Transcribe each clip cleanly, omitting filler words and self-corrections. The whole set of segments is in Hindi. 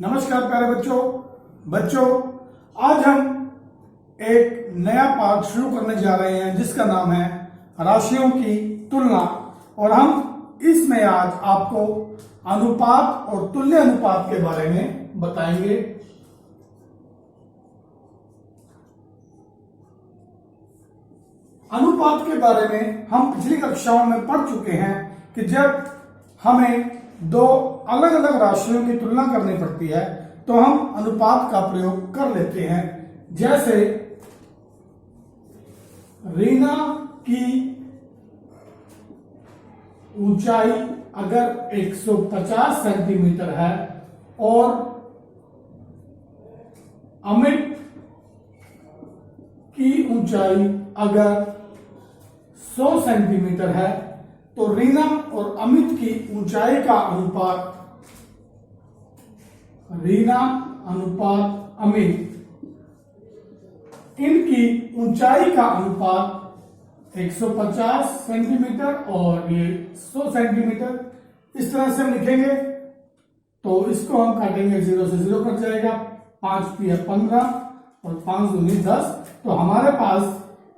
नमस्कार प्यारे बच्चों। बच्चों, आज हम एक नया पाठ शुरू करने जा रहे हैं जिसका नाम है राशियों की तुलना। और हम इसमें आज आपको अनुपात और तुल्य अनुपात के बारे में बताएंगे। अनुपात के बारे में हम पिछली कक्षाओं में पढ़ चुके हैं कि जब हमें दो अलग अलग राशियों की तुलना करनी पड़ती है तो हम अनुपात का प्रयोग कर लेते हैं। जैसे रीना की ऊंचाई अगर 150 सेंटीमीटर है और अमित की ऊंचाई अगर 100 सेंटीमीटर है तो रीना और अमित की ऊंचाई का अनुपात रीना अनुपात अमित, इनकी ऊंचाई का अनुपात 150 सेंटीमीटर और ये 100 सेंटीमीटर। इस तरह से हम लिखेंगे तो इसको हम काटेंगे, 0 से 0 कट जाएगा, 5 तिया 15 और 5 दूनी 10। तो हमारे पास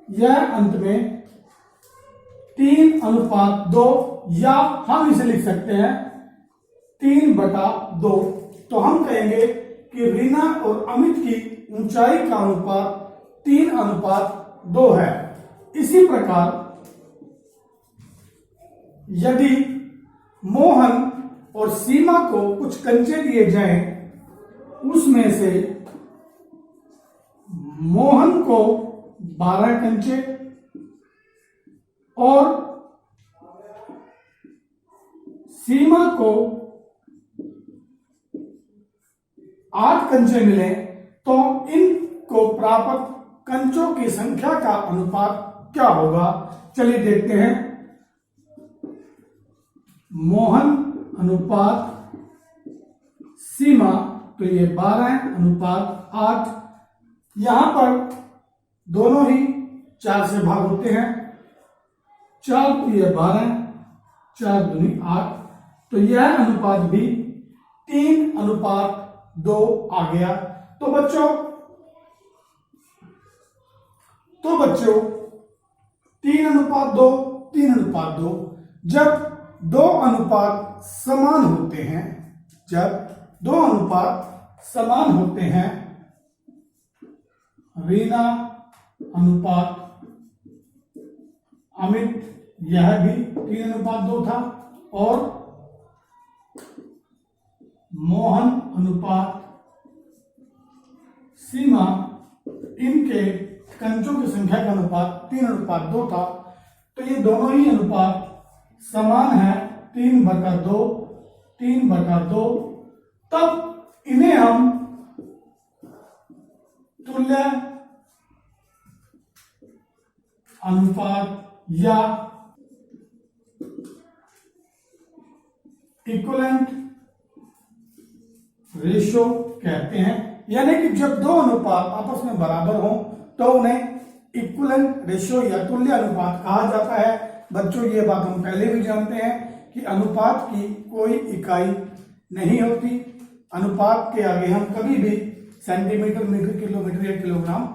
यह अंत में 3:2 या हम इसे लिख सकते हैं 3/2। तो हम कहेंगे कि रीना और अमित की ऊंचाई का अनुपात 3:2 है। इसी प्रकार यदि मोहन और सीमा को कुछ कंचे दिए जाएं, उसमें से मोहन को 12 कंचे और सीमा को 8 कंचे मिले तो इनको प्राप्त कंचों की संख्या का अनुपात क्या होगा। चलिए देखते हैं। मोहन अनुपात सीमा, तो ये 12:8। यहां पर दोनों ही 4 से भाग होते हैं, 4 तिया 12, 4 दूनी 8। तो यह अनुपात भी 3:2 आ गया। तो बच्चों 3:2, 3:2 जब दो अनुपात समान होते हैं, रीना अनुपात अमित, यह भी 3:2 था, और मोहन अनुपात सीमा, इनके कंचों की संख्या का अनुपात 3:2 था। तो ये दोनों ही अनुपात समान है, 3/2, 3/2। तब इन्हें हम तुल्य अनुपात या इक्विवेलेंट रेशो कहते हैं। यानी कि जब दो अनुपात आपस में बराबर हो तो उन्हें इक्विवेलेंट रेशो या तुल्य अनुपात कहा जाता है। बच्चों, ये बात हम पहले भी जानते हैं कि अनुपात की कोई इकाई नहीं होती। अनुपात के आगे हम कभी भी सेंटीमीटर, मीटर, किलोमीटर या किलोग्राम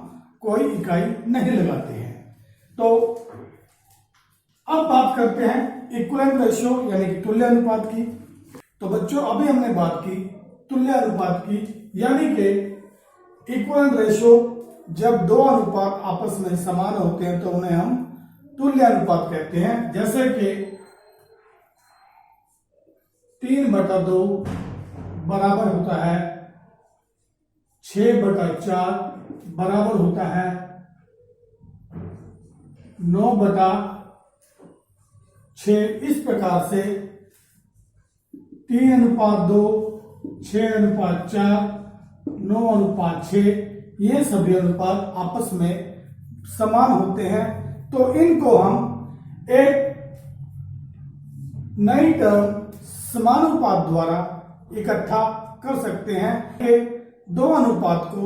कोई इकाई नहीं लगाते हैं। तो अब बात करते हैं इक्विवेलेंट रेशो यानी कि तुल्य अनुपात की। तो बच्चों, अभी हमने बात की तुल्य अनुपात की, यानी कि इक्विवेलेंट रेशो जब दो अनुपात आपस में समान होते हैं तो उन्हें हम तुल्य अनुपात कहते हैं। जैसे कि 3/2 बराबर होता है 6/4, बराबर होता है 9/6। इस प्रकार से 3:2, 6:4, 9:6, ये सभी अनुपात आपस में समान होते हैं। तो इनको हम एक नई टर्म समानुपात द्वारा इकट्ठा कर सकते हैं। कि दो अनुपात को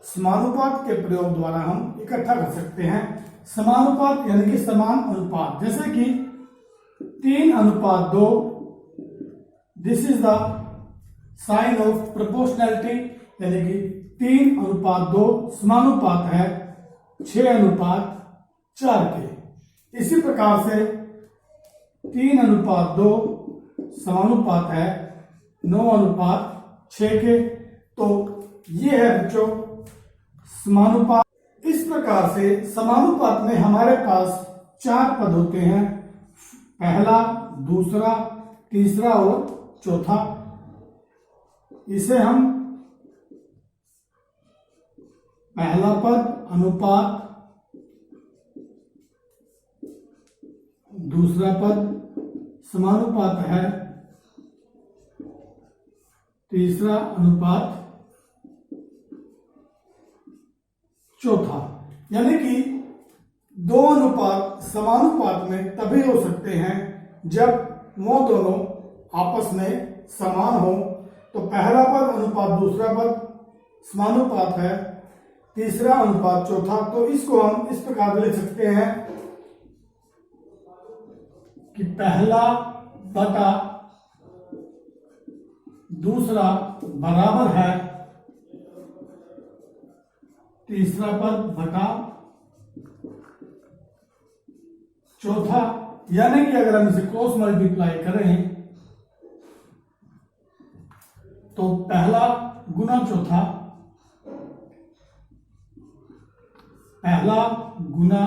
समानुपात के प्रयोग द्वारा हम इकट्ठा कर सकते हैं। समानुपात यानी कि समान अनुपात, जैसे कि 3:2, this is the sign of proportionality, यानी कि 3:2 समानुपात है 6:4 के। इसी प्रकार से 3:2 समानुपात है 9:6 के। तो ये है बच्चों समानुपात। इस प्रकार से समानुपात में हमारे पास 4 पद होते हैं, पहला, दूसरा, तीसरा और चौथा। इसे हम पहला पद अनुपात, दूसरा पद समानुपात है, तीसरा अनुपात, चौथा। यानी कि 2 अनुपात समानुपात में तभी हो सकते हैं जब वो दोनों आपस में समान हो। तो पहला पद अनुपात दूसरा पद समानुपात है, तीसरा अनुपात चौथा। तो इसको हम इस प्रकार लिख सकते हैं कि पहला बटा दूसरा बराबर है तीसरा पद बटा चौथा। यानी कि अगर हम इसे क्रॉस मल्टीप्लाई करें तो पहला गुना चौथा, पहला गुना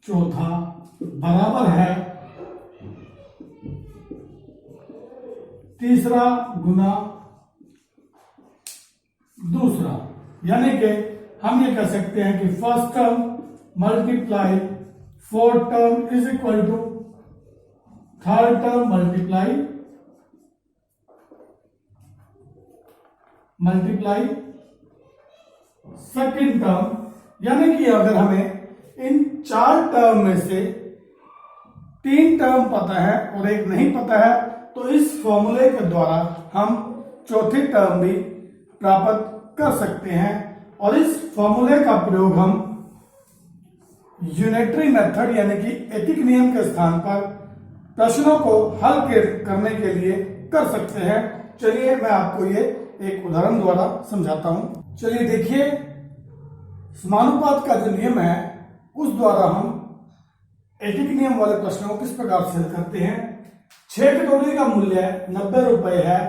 चौथा बराबर है तीसरा गुना दूसरा। यानी कि हम ये कह सकते हैं कि first term multiply fourth term is equal to third term multiply second term. यानी कि अगर हमें इन 4 टर्म में से 3 टर्म पता है और एक नहीं पता है, तो इस फॉर्मूले के द्वारा हम चौथी टर्म भी प्राप्त कर सकते हैं। और इस फॉर्मूले का प्रयोग हम यूनिटरी मेथड यानी कि एतिक नियम के स्थान पर प्रश्नों को हल करने के लिए कर सकते हैं। चलिए मैं आपको ये एक उदाहरण द्वारा समझाता हूं। चलिए देखिए, समानुपात का जो नियम है उस द्वारा हम एतिक नियम वाले प्रश्नों को किस प्रकार से हल करते हैं। 6 कटोरी का मूल्य 90 रुपए है,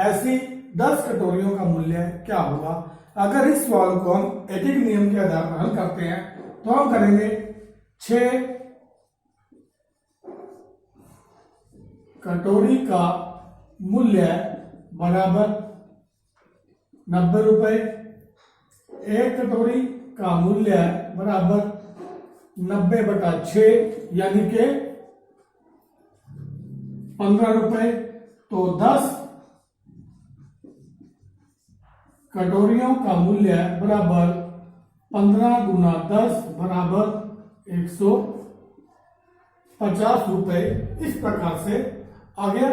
ऐसी 10 कटोरियों का मूल्य क्या होगा। अगर इस सवाल को हम एतिक नियम के आधार पर हल करते हैं तो हम करेंगे 6 कटोरी का मूल्य बराबर 90 रुपए, 1 कटोरी का मूल्य बराबर 90/6 यानी कि 15 रुपए। तो 10 कटोरियों का मूल्य बराबर 15 गुना 10 बराबर 150 रुपए। इस प्रकार से आ गया।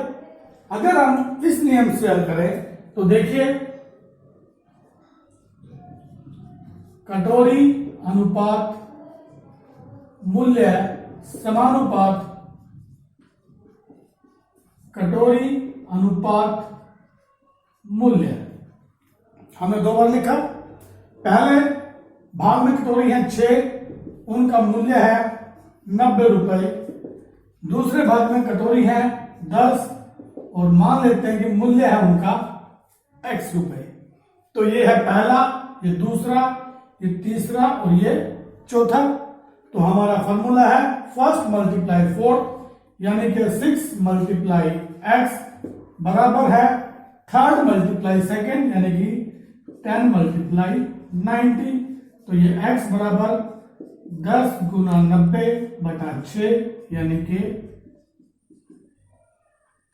अगर हम इस नियम से हल करें तो देखिए, कटोरी अनुपात मूल्य समानुपात कटोरी अनुपात मूल्य। हमने 2 बार लिखा। पहले भाग में कटोरी है 6, उनका मूल्य है 90 रुपए। दूसरे भाग में कटोरी है 10 और मान लेते हैं कि मूल्य है उनका x रुपए। तो ये है पहला, ये दूसरा, ये तीसरा और ये चौथा। तो हमारा फॉर्मूला है फर्स्ट मल्टीप्लाई फोर्थ यानी कि 6 मल्टीप्लाई x बराबर है थर्ड मल्टीप्लाई सेकेंड यानी कि 10 मल्टीप्लाई 90। तो ये x बराबर 10 गुना 90/6 यानी कि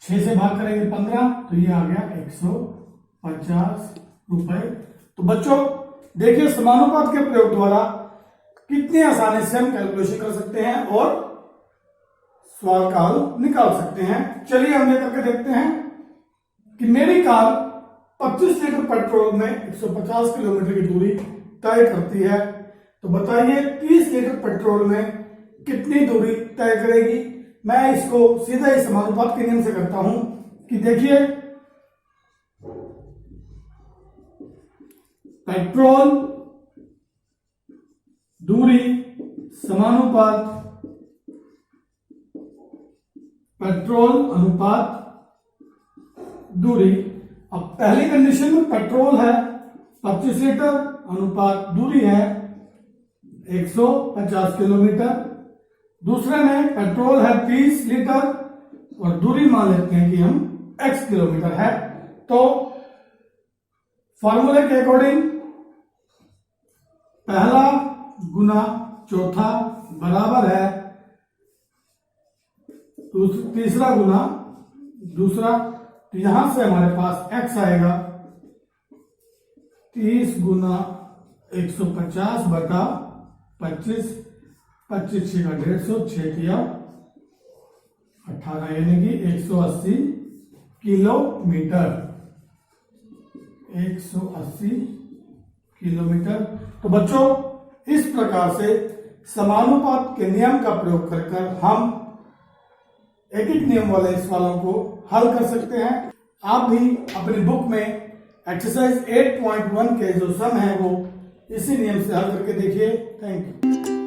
6 से भाग करेंगे 15, तो ये आ गया 150 रुपए। तो बच्चों देखिए, समानुपात के प्रयोग द्वारा कितनी आसानी से हम कैलकुलेशन कर सकते हैं और सवाल का हल निकाल सकते हैं। चलिए हम ये करके देखते हैं कि मेरी कार 25 लीटर पेट्रोल में 150 किलोमीटर की दूरी तय करती है। तो बताइए 30 लीटर पेट्रोल में कितनी दूरी तय करेगी। मैं इसको सीधा ही समानुपात के नियम से करता हूं। कि देखिए पेट्रोल दूरी समानुपात पेट्रोल अनुपात दूरी। अब पहली कंडीशन में पेट्रोल है 25 लीटर, अनुपात दूरी है 150 किलोमीटर। दूसरे में पेट्रोल है 30 लीटर और दूरी मान लेते हैं कि हम x किलोमीटर है। तो फॉर्मूले के अकॉर्डिंग पहला गुना चौथा बराबर है तीसरा गुना दूसरा। तो यहां से हमारे पास x आएगा 30 गुना 150 बटा 25, 25 6 का 150, 6 किया 18 यानी कि 180 किलोमीटर, 180 किलोमीटर। तो बच्चों इस प्रकार से समानुपात के नियम का प्रयोग कर हम एक एक नियम वाले सवालों को हल कर सकते हैं। आप भी अपनी बुक में एक्सरसाइज 8.1 के जो सम है वो इसी नियम से हल करके देखिए। Thank you.